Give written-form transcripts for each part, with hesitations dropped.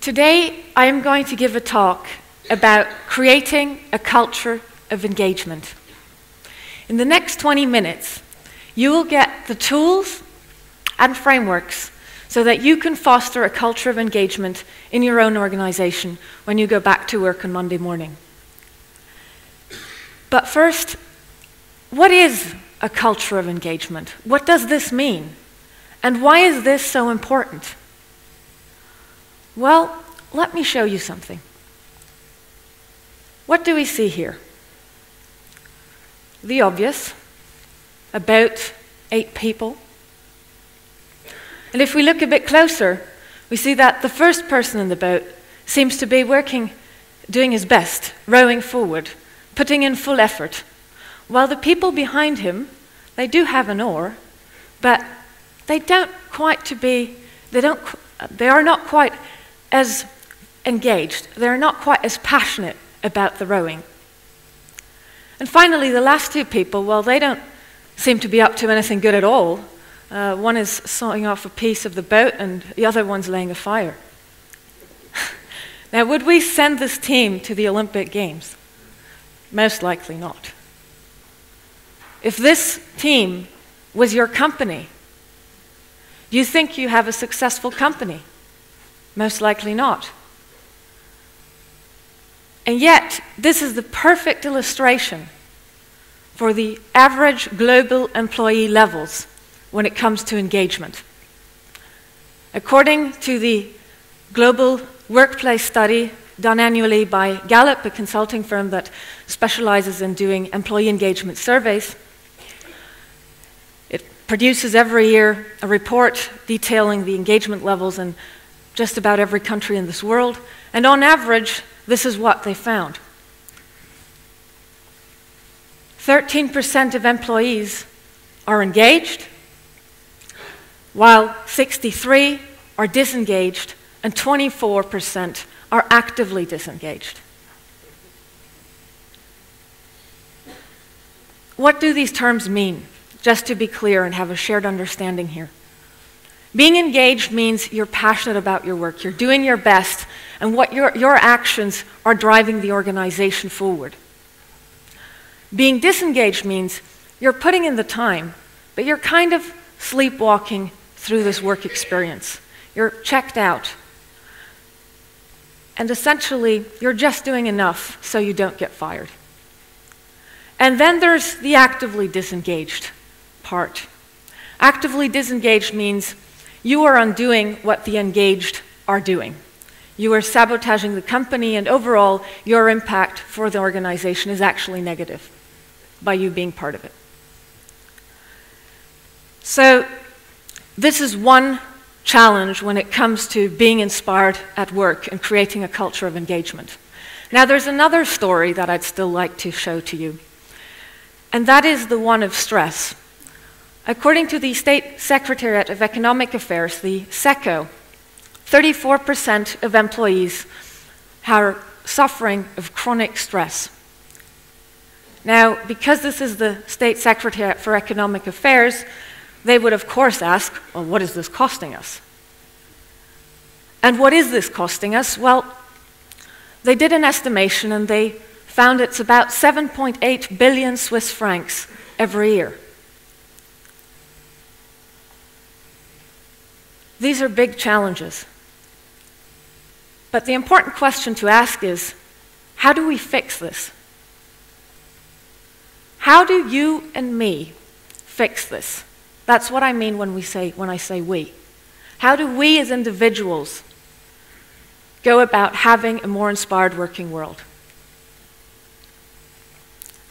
Today, I am going to give a talk about creating a culture of engagement. In the next 20 minutes, you will get the tools and frameworks so that you can foster a culture of engagement in your own organization when you go back to work on Monday morning. But first, what is a culture of engagement? What does this mean? And why is this so important? Well, let me show you something. What do we see here? The obvious, about 8 people. And if we look a bit closer, we see that the first person in the boat seems to be working, doing his best, rowing forward, putting in full effort, while the people behind him, they do have an oar, but they are not quite as engaged, they're not quite as passionate about the rowing. And finally, the last 2 people, well, they don't seem to be up to anything good at all. One is sawing off a piece of the boat and the other one's laying a fire. Now, would we send this team to the Olympic Games? Most likely not. If this team was your company, do you think you have a successful company? Most likely not. And yet, this is the perfect illustration for the average global employee levels when it comes to engagement. According to the global workplace study done annually by Gallup, a consulting firm that specializes in doing employee engagement surveys, it produces every year a report detailing the engagement levels in just about every country in this world, and on average, this is what they found. 13% of employees are engaged, while 63% are disengaged, and 24% are actively disengaged. What do these terms mean? Just to be clear and have a shared understanding here. Being engaged means you're passionate about your work, you're doing your best, and what your actions are driving the organization forward. Being disengaged means you're putting in the time, but you're kind of sleepwalking through this work experience. You're checked out. And essentially, you're just doing enough so you don't get fired. And then there's the actively disengaged part. Actively disengaged means you are undoing what the engaged are doing. You are sabotaging the company, and overall, your impact for the organization is actually negative by you being part of it. So, this is one challenge when it comes to being inspired at work and creating a culture of engagement. Now, there's another story that I'd still like to show to you, and that is the one of stress. According to the State Secretariat of Economic Affairs, the SECO, 34% of employees are suffering of chronic stress. Now, because this is the State Secretariat for Economic Affairs, they would of course ask, well, what is this costing us? And what is this costing us? Well, they did an estimation and they found it's about 7.8 billion Swiss francs every year. These are big challenges. But the important question to ask is, how do we fix this? How do you and me fix this? That's what I mean when I say we. How do we as individuals go about having a more inspired working world?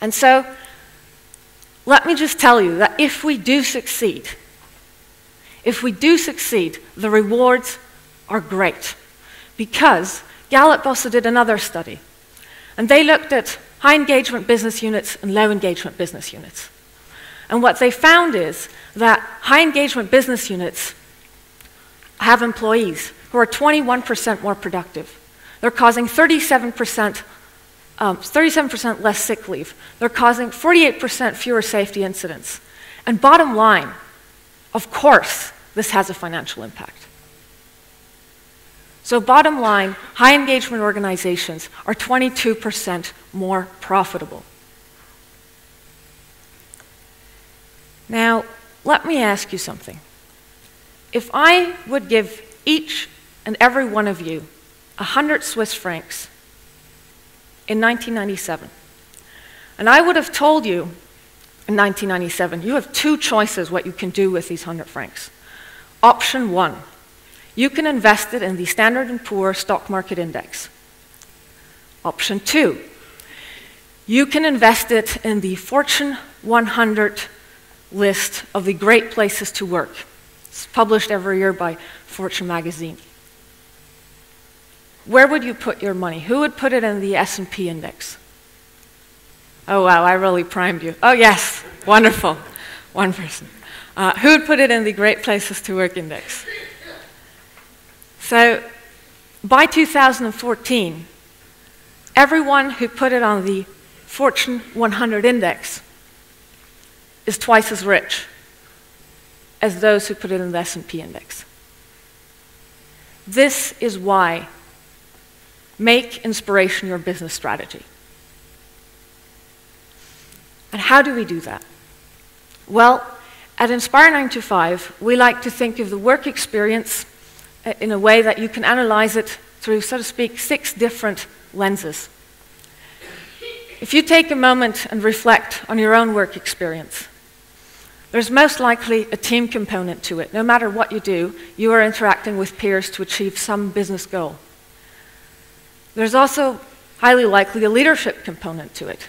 And so, let me just tell you that if we do succeed, the rewards are great. Because Gallup also did another study, and they looked at high engagement business units and low engagement business units. And what they found is that high engagement business units have employees who are 21% more productive. They're causing 37% less sick leave. They're causing 48% fewer safety incidents. And bottom line, of course, this has a financial impact. So bottom line, high engagement organizations are 22% more profitable. Now, let me ask you something. If I would give each and every one of you 100 Swiss francs in 1997, and I would have told you in 1997, you have two choices what you can do with these 100 francs. Option one, you can invest it in the Standard & Poor's stock market index. Option two, you can invest it in the Fortune 100 list of the great places to work. It's published every year by Fortune magazine. Where would you put your money? Who would put it in the S&P index? Oh wow, I really primed you. Oh yes, wonderful. One person. Who would put it in the Great Places to Work index? So by 2014, everyone who put it on the Fortune 100 index is twice as rich as those who put it in the S&P index. This is why make inspiration your business strategy. And how do we do that? Well, at Inspire 925, we like to think of the work experience in a way that you can analyze it through, so to speak, 6 different lenses. If you take a moment and reflect on your own work experience, there's most likely a team component to it. No matter what you do, you are interacting with peers to achieve some business goal. There's also highly likely a leadership component to it.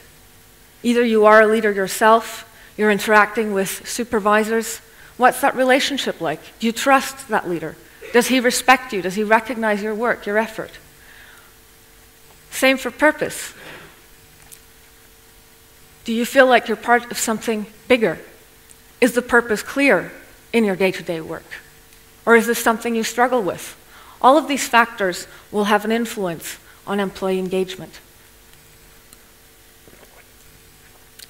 Either you are a leader yourself, you're interacting with supervisors. What's that relationship like? Do you trust that leader? Does he respect you? Does he recognize your work, your effort? Same for purpose. Do you feel like you're part of something bigger? Is the purpose clear in your day-to-day work? Or is this something you struggle with? All of these factors will have an influence on employee engagement.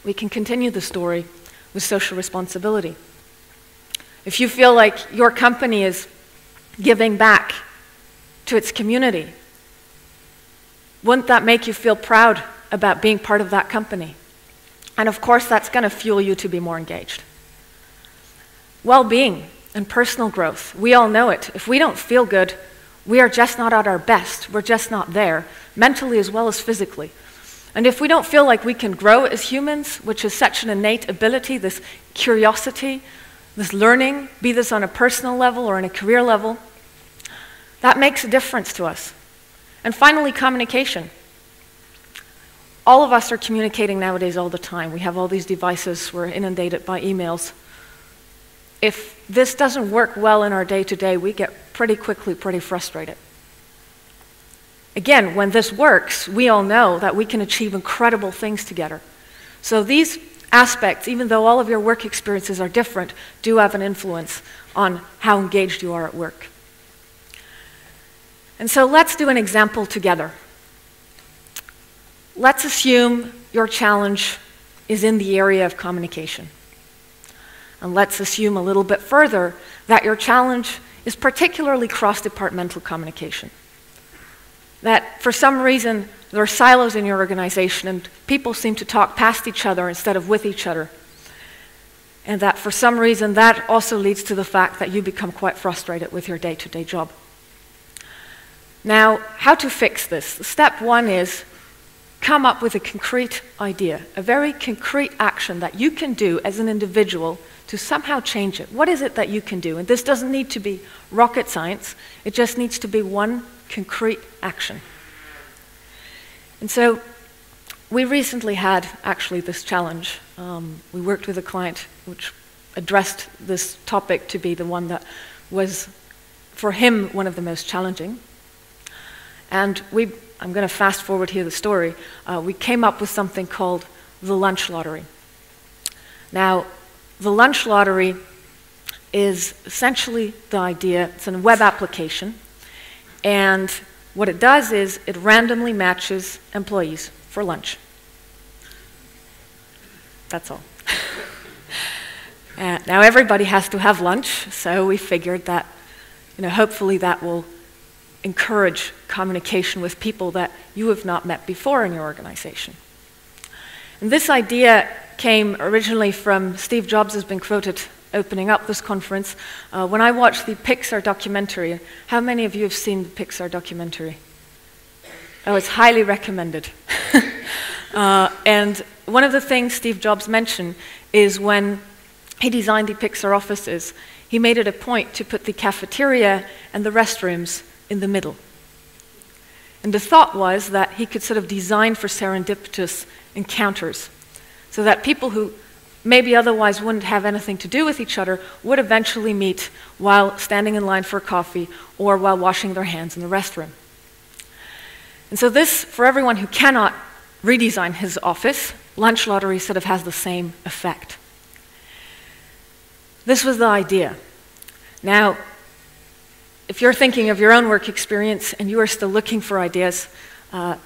We can continue the story with social responsibility. If you feel like your company is giving back to its community, wouldn't that make you feel proud about being part of that company? And of course, that's going to fuel you to be more engaged. Well-being and personal growth, we all know it. If we don't feel good, we are just not at our best. We're just not there, mentally as well as physically. And if we don't feel like we can grow as humans, which is such an innate ability, this curiosity, this learning, be this on a personal level or on a career level, that makes a difference to us. And finally, communication. All of us are communicating nowadays all the time. We have all these devices, we're inundated by emails. If this doesn't work well in our day-to-day, we get pretty quickly pretty frustrated. Again, when this works, we all know that we can achieve incredible things together. So these aspects, even though all of your work experiences are different, do have an influence on how engaged you are at work. And so let's do an example together. Let's assume your challenge is in the area of communication. And let's assume a little bit further that your challenge is particularly cross-departmental communication. That for some reason there are silos in your organization and people seem to talk past each other instead of with each other. And that for some reason that also leads to the fact that you become quite frustrated with your day-to-day job. Now, how to fix this? Step one is come up with a concrete idea, a very concrete action that you can do as an individual to somehow change it. What is it that you can do? And this doesn't need to be rocket science, it just needs to be one concrete action. And so we recently had actually this challenge. We worked with a client which addressed this topic to be the one that was, for him, one of the most challenging. And I'm going to fast forward here the story. We came up with something called the lunch lottery. Now, the lunch lottery is essentially the idea, it's a web application, and what it does is it randomly matches employees for lunch. That's all. Now everybody has to have lunch, so we figured that, hopefully that will encourage communication with people that you have not met before in your organization. And this idea came originally from Steve Jobs, has been quoted opening up this conference. When I watched the Pixar documentary, how many of you have seen the Pixar documentary? Oh, it's highly recommended. And one of the things Steve Jobs mentioned is when he designed the Pixar offices, he made it a point to put the cafeteria and the restrooms in the middle. And the thought was that he could sort of design for serendipitous encounters, so that people who maybe otherwise wouldn't have anything to do with each other would eventually meet while standing in line for a coffee or while washing their hands in the restroom. And so this, for everyone who cannot redesign his office, Lunch Lottery sort of has the same effect. This was the idea. Now, if you're thinking of your own work experience and you are still looking for ideas, I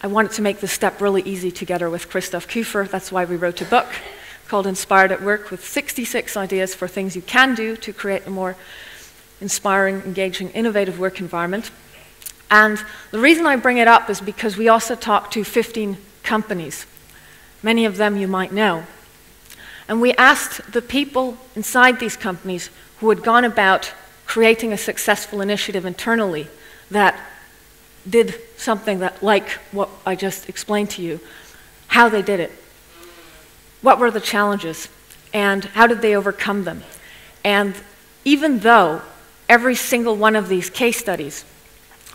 wanted to make this step really easy together with Christoph Kufer. That's why we wrote a book called Inspired at Work with 66 ideas for things you can do to create a more inspiring, engaging, innovative work environment. And the reason I bring it up is because we also talked to 15 companies. Many of them you might know. And we asked the people inside these companies who had gone about creating a successful initiative internally that did something that, like what I just explained to you, how they did it. What were the challenges? And how did they overcome them? And even though every single one of these case studies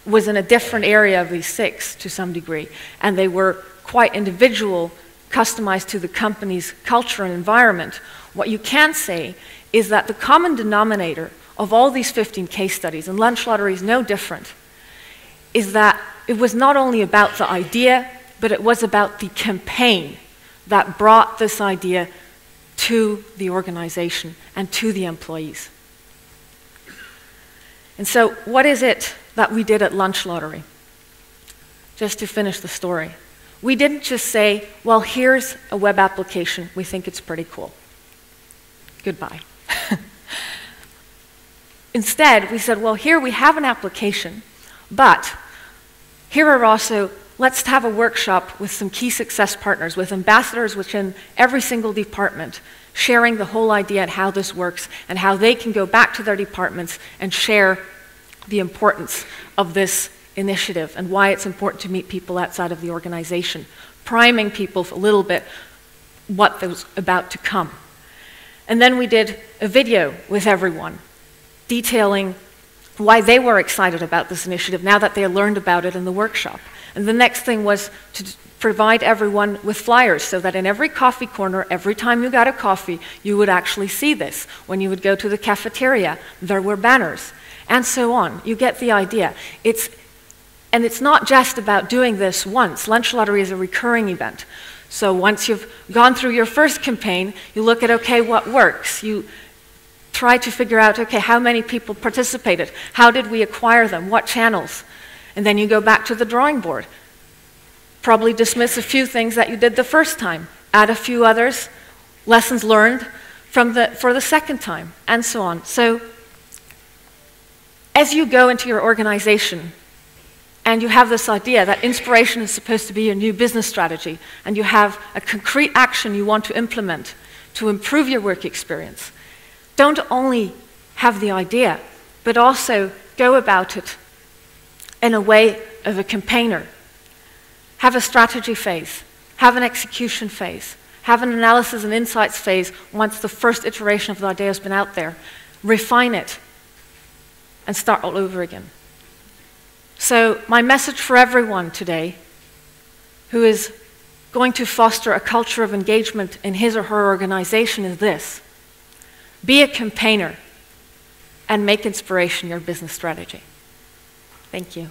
was in a different area of these 6 to some degree, and they were quite individual, customized to the company's culture and environment, what you can say is that the common denominator of all these 15 case studies, and Lunch Lottery is no different, is that it was not only about the idea, but it was about the campaign that brought this idea to the organization and to the employees. And so what is it that we did at Lunch Lottery? Just to finish the story. We didn't just say, well, here's a web application, we think it's pretty cool. Goodbye. Instead, we said, well, here we have an application, but here are also, let's have a workshop with some key success partners, with ambassadors within every single department, sharing the whole idea and how this works and how they can go back to their departments and share the importance of this initiative and why it's important to meet people outside of the organization, priming people a little bit what was about to come. And then we did a video with everyone detailing why they were excited about this initiative now that they had learned about it in the workshop. And the next thing was to provide everyone with flyers so that in every coffee corner, every time you got a coffee, you would actually see this. When you would go to the cafeteria, there were banners, and so on. You get the idea. And it's not just about doing this once. Lunch Lottery is a recurring event. So once you've gone through your first campaign, you look at, okay, what works? You try to figure out, okay, how many people participated? How did we acquire them? What channels? And then you go back to the drawing board. Probably dismiss a few things that you did the first time, add a few others, lessons learned for the second time, and so on. So as you go into your organization and you have this idea that inspiration is supposed to be your new business strategy, and you have a concrete action you want to implement to improve your work experience, don't only have the idea, but also go about it in a way of a campaigner. Have a strategy phase, have an execution phase, have an analysis and insights phase once the first iteration of the idea has been out there. Refine it and start all over again. So my message for everyone today who is going to foster a culture of engagement in his or her organization is this: be a campaigner and make inspiration your business strategy. Thank you.